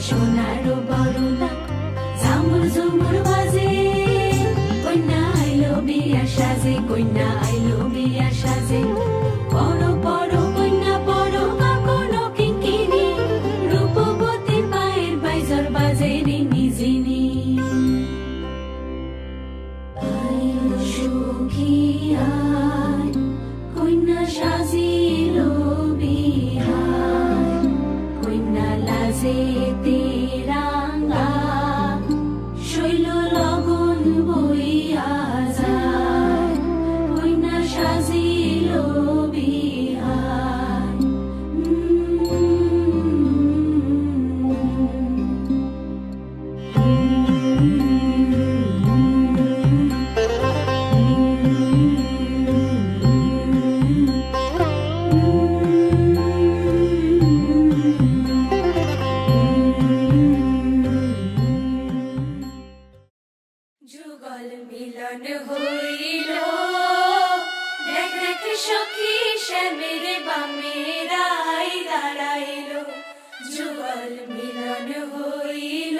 সোনারও বরণা ঝামুর ঝুমুর বাজে কন্যা আইলো বিয়া সাজে কন্যা আইলো বিয়া সাজে পড়ো পড়ো কন্যা পড়ো কাকনো কিঙ্কিনি রূপবতী পায়ের বাইজর বাজে রিনি ঝিনি আইলো সখী আয় কন্যা সাজিলো বিহার কন্যা লাজেতে রাঙা শৈল লগন বইয়া যায় কন্যা সাজিলো বিহার যুগল মিলন হইল দেখ দেখ সখী শ্যামের বামে রাই দাঁড়াইল যুগল মিলন হইল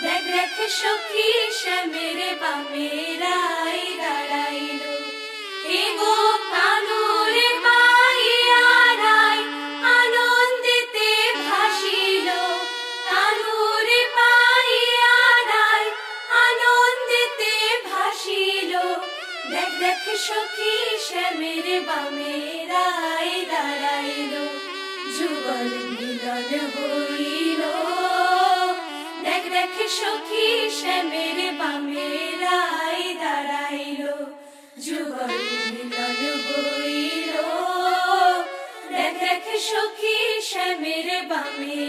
দেখ দেখ সখী শ্যামের বামে রাই দাঁড়াইল এগো কানুরে পাইয়া রাই আনন্দিতে ভাসিল কানুরে পাইয়া রাই আনন্দিতে ভাসিল দেখ দেখ সখী শ্যামের বামে রাই দাঁড়াইল যুগল মিলন হইল দেখ দেখ সখী শ্যামের বামে রাই দাঁড়াইল যুগল মিলন হইল দেখ দেখ সখী শ্যামের বামে